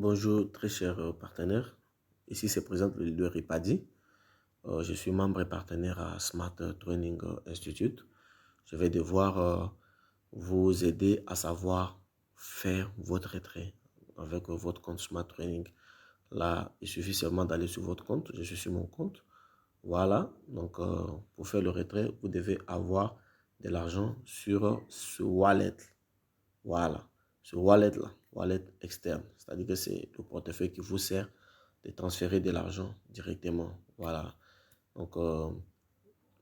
Bonjour très cher partenaire, ici se présente le leader Ripadi. Je suis membre et partenaire à Smart Training Institute. Je vais devoir vous aider à savoir faire votre retrait avec votre compte Smart Training. Là, il suffit seulement d'aller sur votre compte. Je suis sur mon compte. Voilà, donc pour faire le retrait, vous devez avoir de l'argent sur ce wallet. Voilà, ce wallet-là, wallet externe, c'est-à-dire que c'est le portefeuille qui vous sert de transférer de l'argent directement. Voilà, donc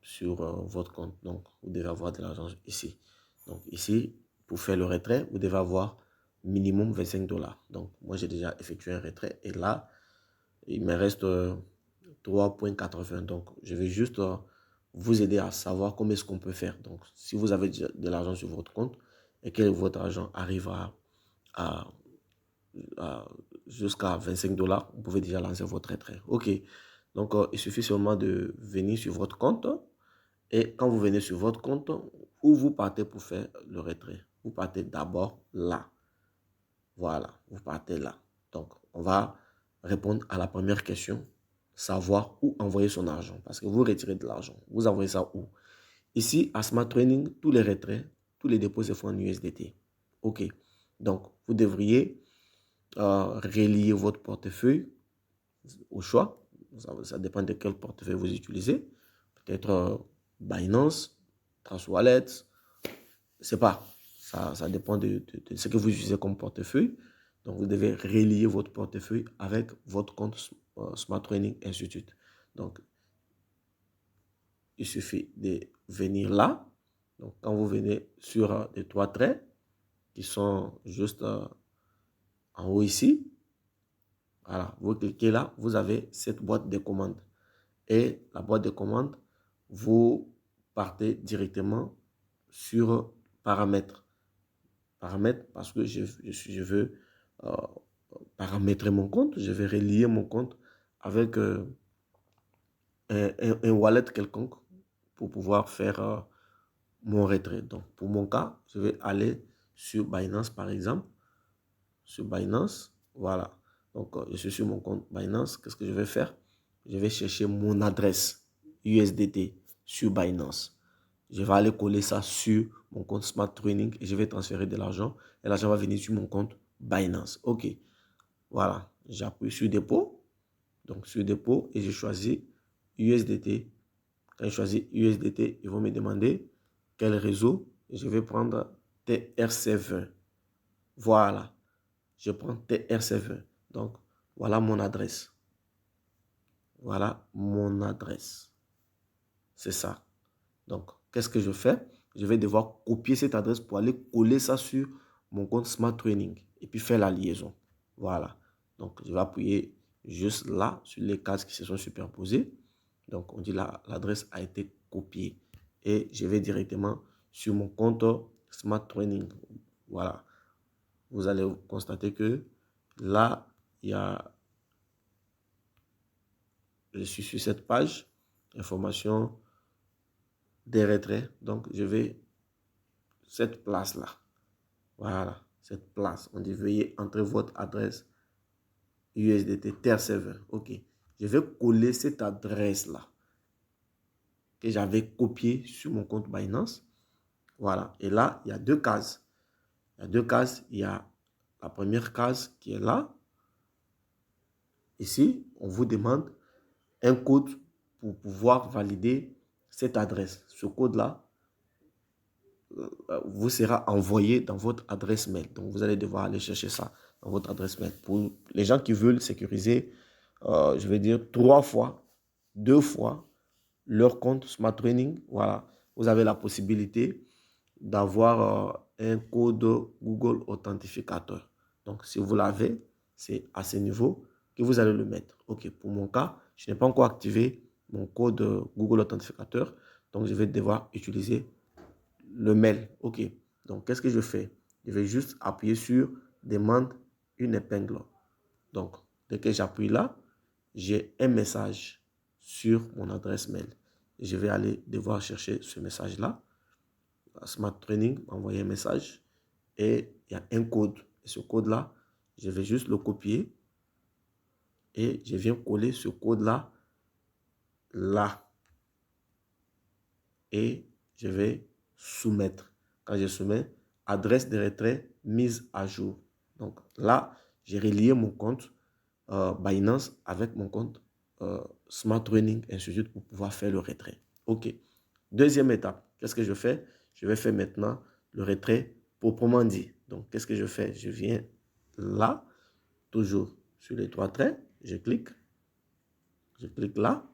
sur votre compte. Donc, vous devez avoir de l'argent ici. Donc, ici, pour faire le retrait, vous devez avoir minimum 25 dollars. Donc, moi, j'ai déjà effectué un retrait et là, il me reste 3,80. Donc, je vais juste vous aider à savoir comment est-ce qu'on peut faire. Donc, si vous avez de l'argent sur votre compte et que votre argent arrive à, jusqu'à 25 dollars, vous pouvez déjà lancer votre retrait. OK. Donc, il suffit seulement de venir sur votre compte. Et quand vous venez sur votre compte, où vous partez pour faire le retrait, vous partez d'abord là. Voilà, vous partez là. Donc, on va répondre à la première question, savoir où envoyer son argent. Parce que vous retirez de l'argent. Vous envoyez ça où? Ici, à Smart Training, tous les retraits, tous les dépôts se font en USDT. OK. Donc, vous devriez relier votre portefeuille au choix. Ça dépend de quel portefeuille vous utilisez. Peut-être Binance, TransWallet, je sais pas. Ça dépend de ce que vous utilisez comme portefeuille. Donc, vous devez relier votre portefeuille avec votre compte Smart Training Institute. Donc, il suffit de venir là. Donc, quand vous venez sur les trois traits qui sont juste en haut ici, voilà, vous cliquez là, vous avez cette boîte de commandes. Et la boîte de commandes, vous partez directement sur paramètres. Paramètres parce que je veux euh, paramétrer mon compte. Je vais relier mon compte avec un wallet quelconque pour pouvoir faire mon retrait. Donc, pour mon cas, je vais aller sur Binance, par exemple. Sur Binance, voilà. Donc, je suis sur mon compte Binance. Qu'est-ce que je vais faire? Je vais chercher mon adresse USDT sur Binance. Je vais aller coller ça sur mon compte Smart Training et je vais transférer de l'argent. Et l'argent va venir sur mon compte Binance. OK. Voilà. J'appuie sur dépôt. Donc, sur dépôt et je choisis USDT. Quand je choisis USDT, ils vont me demander quel réseau. Je vais prendre TRC20. Voilà. Je prends TRC20. Donc, voilà mon adresse. Voilà mon adresse. C'est ça. Donc, qu'est-ce que je fais? Je vais devoir copier cette adresse pour aller coller ça sur mon compte Smart Training et puis faire la liaison. Voilà. Donc, je vais appuyer juste là sur les cases qui se sont superposées. Donc, on dit l'adresse a été copiée. Et je vais directement sur mon compte Smart Training. Voilà. Vous allez constater que là, je suis sur cette page. Information des retraits. Donc, je vais cette place-là. Voilà, cette place. On dit veuillez entrer votre adresse USDT TR7. OK. Je vais coller cette adresse-là que j'avais copiée sur mon compte Binance. Voilà. Et là, il y a deux cases. Il y a deux cases. Il y a la première case qui est là. Ici, on vous demande un code pour pouvoir valider cette adresse. Ce code-là vous sera envoyé dans votre adresse mail. Donc, vous allez devoir aller chercher ça dans votre adresse mail. Pour les gens qui veulent sécuriser, je vais dire 3 fois, 2 fois leur compte Smart Training, voilà, vous avez la possibilité d'avoir un code Google Authentificateur. Donc, si vous l'avez, c'est à ce niveau que vous allez le mettre. OK, pour mon cas, je n'ai pas encore activé mon code Google Authentificateur. Donc, je vais devoir utiliser le mail. OK. Donc, qu'est-ce que je fais? Je vais juste appuyer sur demande une épingle. Donc, dès que j'appuie là, j'ai un message sur mon adresse mail. Je vais aller devoir chercher ce message-là. Smart Training m'a envoyé un message et il y a un code. Et ce code-là, je vais juste le copier et je viens coller ce code-là, là. Et je vais soumettre. Quand je soumets, adresse de retrait mise à jour. Donc là, j'ai relié mon compte Binance avec mon compte Smart Training Institute pour pouvoir faire le retrait. OK. Deuxième étape, qu'est-ce que je fais? Je vais faire maintenant le retrait proprement dit. Donc, qu'est-ce que je fais? Je viens là, toujours sur les trois traits, je clique là.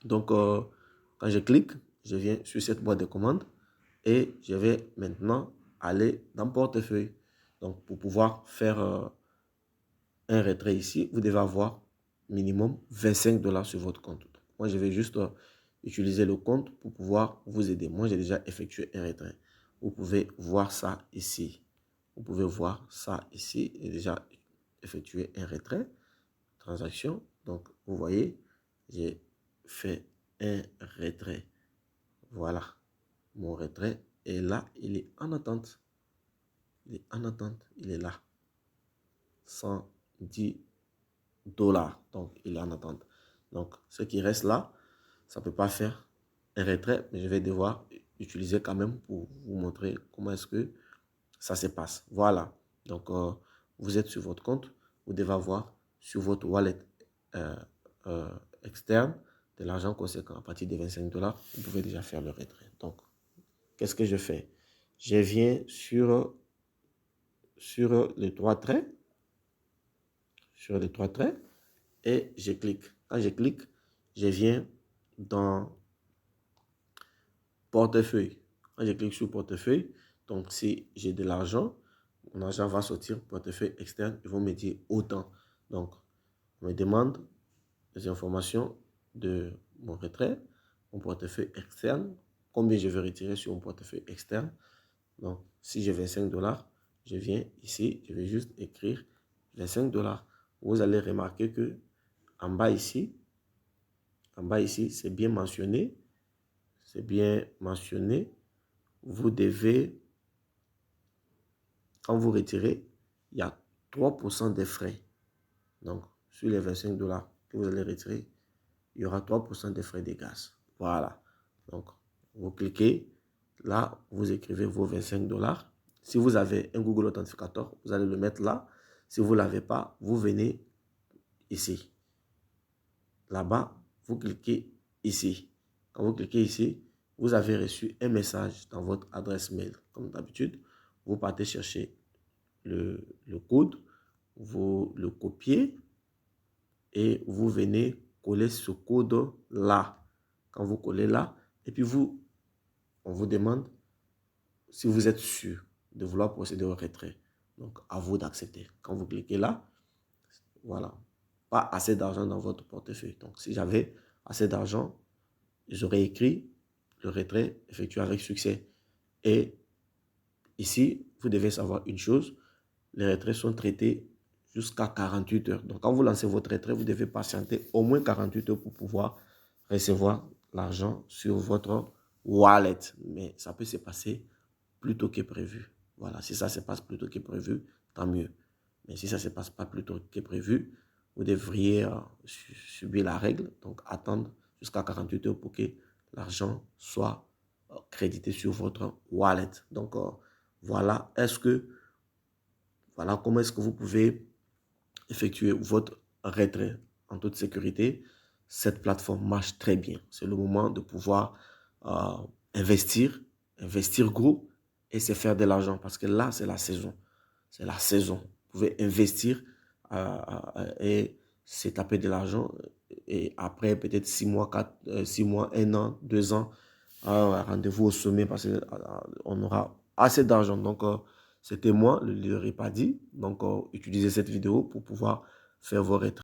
Donc, quand je clique, je viens sur cette boîte de commande et je vais maintenant aller dans portefeuille. Donc, pour pouvoir faire un retrait ici, vous devez avoir minimum 25 $ sur votre compte. Moi, je vais juste utiliser le compte pour pouvoir vous aider. Moi, j'ai déjà effectué un retrait. Vous pouvez voir ça ici. Vous pouvez voir ça ici. J'ai déjà effectué un retrait. Transaction. Donc, vous voyez, j'ai fait un retrait. Voilà. Mon retrait est là. Il est en attente. Il est en attente. Il est là. 110 $. Donc, il est en attente. Donc, ce qui reste là, ça ne peut pas faire un retrait, mais je vais devoir utiliser quand même pour vous montrer comment est-ce que ça se passe. Voilà. Donc, vous êtes sur votre compte. Vous devez avoir sur votre wallet externe de l'argent conséquent. À partir de 25 $, vous pouvez déjà faire le retrait. Donc, qu'est-ce que je fais? Je viens sur les trois traits. Sur les trois traits. Et je clique. Quand je clique, je viens dans portefeuille. Quand je clique sur portefeuille, donc si j'ai de l'argent, mon argent va sortir portefeuille externe. Ils vont me dire autant. Donc, on me demande les informations de mon retrait, mon portefeuille externe, combien je vais retirer sur mon portefeuille externe. Donc, si j'ai 25 $, je viens ici, je vais juste écrire 25 $. Vous allez remarquer que en bas ici, c'est bien mentionné. C'est bien mentionné. Vous devez, quand vous retirez, il y a 3% des frais. Donc, sur les 25 $ que vous allez retirer, il y aura 3% des frais de gaz. Voilà. Donc, vous cliquez. Là, vous écrivez vos 25 $. Si vous avez un Google Authenticator, vous allez le mettre là. Si vous ne l'avez pas, vous venez ici. Là-bas, vous cliquez ici. Quand vous cliquez ici, vous avez reçu un message dans votre adresse mail. Comme d'habitude, vous partez chercher le code, vous le copiez et vous venez coller ce code là. Quand vous collez là, et puis on vous demande si vous êtes sûr de vouloir procéder au retrait. Donc, à vous d'accepter. Quand vous cliquez là, voilà, pas assez d'argent dans votre portefeuille. Donc, si j'avais assez d'argent, j'aurais écrit le retrait effectué avec succès. Et ici, vous devez savoir une chose, les retraits sont traités jusqu'à 48 heures. Donc, quand vous lancez votre retrait, vous devez patienter au moins 48 heures pour pouvoir recevoir l'argent sur votre wallet. Mais ça peut se passer plus tôt que prévu. Voilà, si ça se passe plus tôt que prévu, tant mieux. Mais si ça ne se passe pas plus tôt que prévu, vous devriez subir la règle, donc attendre jusqu'à 48 heures pour que l'argent soit crédité sur votre wallet. Donc, voilà comment est-ce que vous pouvez effectuer votre retrait en toute sécurité. Cette plateforme marche très bien. C'est le moment de pouvoir investir gros et se faire de l'argent parce que là, c'est la saison. C'est la saison. Vous pouvez investir et se taper de l'argent et après peut-être 6 mois, 6 mois, 1 an, 2 ans, rendez-vous au sommet parce qu'on aura assez d'argent. Donc, c'était moi, le leader Ipadi. Donc, utilisez cette vidéo pour pouvoir faire vos retraits.